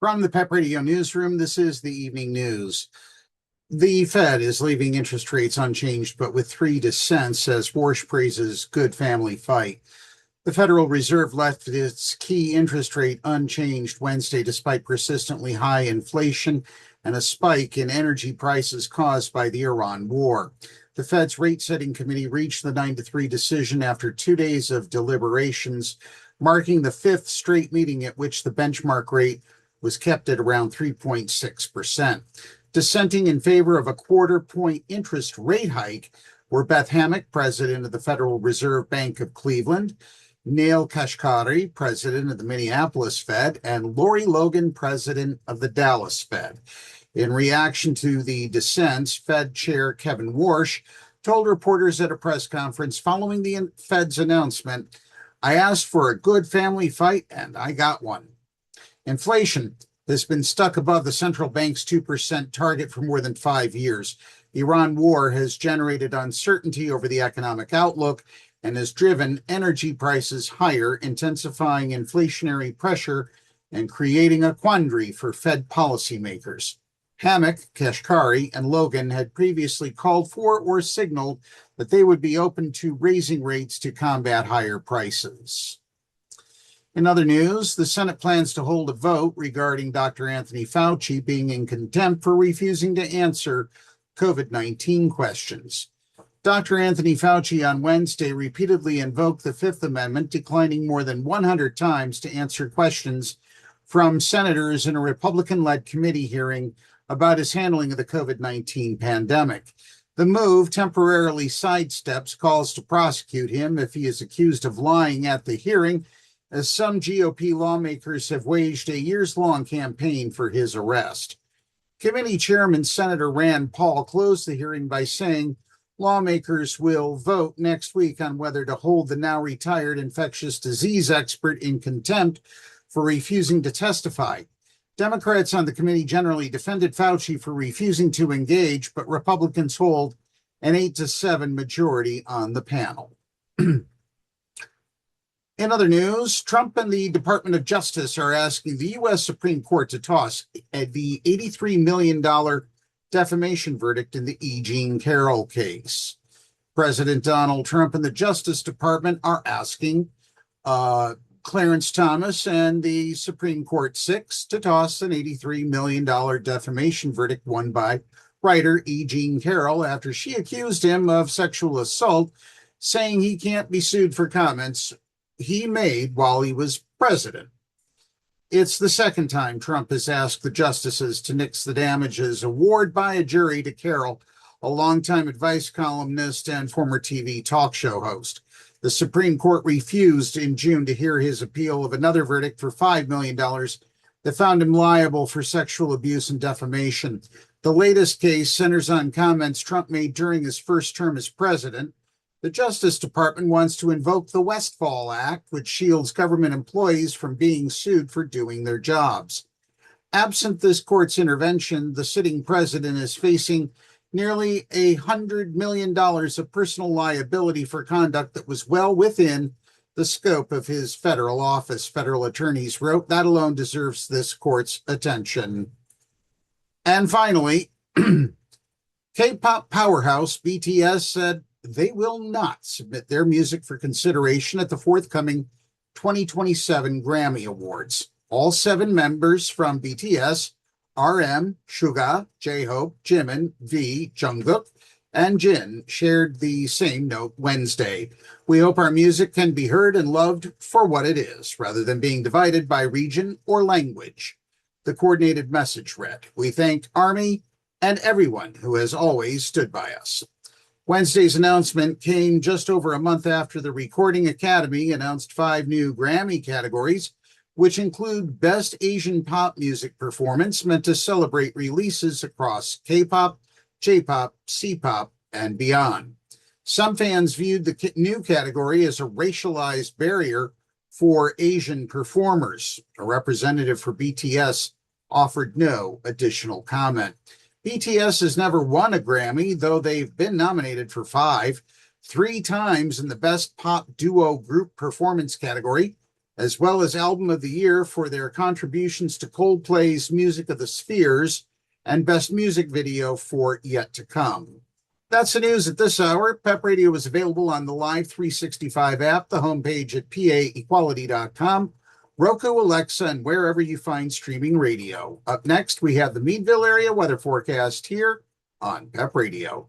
From the PEP Radio Newsroom, this is the evening news. The Fed is leaving interest rates unchanged, but with 3 dissents, as Warsh praises good family fight. The Federal Reserve left its key interest rate unchanged Wednesday, despite persistently high inflation and a spike in energy prices caused by the Iran war. The Fed's rate-setting committee reached the 9-3 decision after 2 days of deliberations, marking the 5th straight meeting at which the benchmark rate was kept at around 3.6%. Dissenting in favor of a quarter-point interest rate hike were Beth Hammack, president of the Federal Reserve Bank of Cleveland, Neil Kashkari, president of the Minneapolis Fed, and Lori Logan, president of the Dallas Fed. In reaction to the dissents, Fed Chair Kevin Warsh told reporters at a press conference following the Fed's announcement, "I asked for a good family fight, and I got one." Inflation has been stuck above the central bank's 2% target for more than 5 years. The Iran war has generated uncertainty over the economic outlook and has driven energy prices higher, intensifying inflationary pressure and creating a quandary for Fed policymakers. Hammack, Kashkari, and Logan had previously called for or signaled that they would be open to raising rates to combat higher prices. In other news, the Senate plans to hold a vote regarding Dr. Anthony Fauci being in contempt for refusing to answer COVID-19 questions. Dr. Anthony Fauci on Wednesday repeatedly invoked the Fifth Amendment, declining more than 100 times to answer questions from senators in a Republican-led committee hearing about his handling of the COVID-19 pandemic. The move temporarily sidesteps calls to prosecute him if he is accused of lying at the hearing, as some GOP lawmakers have waged a years-long campaign for his arrest. Committee Chairman Senator Rand Paul closed the hearing by saying lawmakers will vote next week on whether to hold the now retired infectious disease expert in contempt for refusing to testify. Democrats on the committee generally defended Fauci for refusing to engage, but Republicans hold an 8-7 majority on the panel. In other news, Trump and the Department of Justice are asking the U.S. Supreme Court to toss the $83 million defamation verdict in the E. Jean Carroll case. President Donald Trump and the Justice Department are asking Clarence Thomas and the Supreme Court 6 to toss an $83 million defamation verdict won by writer E. Jean Carroll after she accused him of sexual assault, saying he can't be sued for comments he made while he was president. It's the second time Trump has asked the justices to nix the damages award by a jury to Carroll, a longtime advice columnist and former TV talk show host. The Supreme Court refused in June to hear his appeal of another verdict for $5 million that found him liable for sexual abuse and defamation. The latest case centers on comments Trump made during his first term as president. The Justice Department wants to invoke the Westfall Act, which shields government employees from being sued for doing their jobs. Absent this court's intervention, the sitting president is facing nearly $100 million of personal liability for conduct that was well within the scope of his federal office, federal attorneys wrote. That alone deserves this court's attention. And finally, K-pop powerhouse BTS said they will not submit their music for consideration at the forthcoming 2027 Grammy Awards. All 7 members from BTS, RM, Suga, J-Hope, Jimin, V, Jungkook, and Jin, shared the same note Wednesday. "We hope our music can be heard and loved for what it is, rather than being divided by region or language," the coordinated message read. "We thank ARMY and everyone who has always stood by us." Wednesday's announcement came just over a month after the Recording Academy announced 5 new Grammy categories, which include Best Asian Pop Music Performance, meant to celebrate releases across K-pop, J-pop, C-pop, and beyond. Some fans viewed the new category as a racialized barrier for Asian performers. A representative for BTS offered no additional comment. BTS has never won a Grammy, though they've been nominated for 5, 3 times in the Best Pop Duo Group Performance category, as well as Album of the Year for their contributions to Coldplay's Music of the Spheres and Best Music Video for Yet to Come. That's the news at this hour. PEP Radio is available on the Live 365 app, the homepage at paequality.com, Roku, Alexa, and wherever you find streaming radio. Up next, we have the Meadville area weather forecast here on PEP Radio.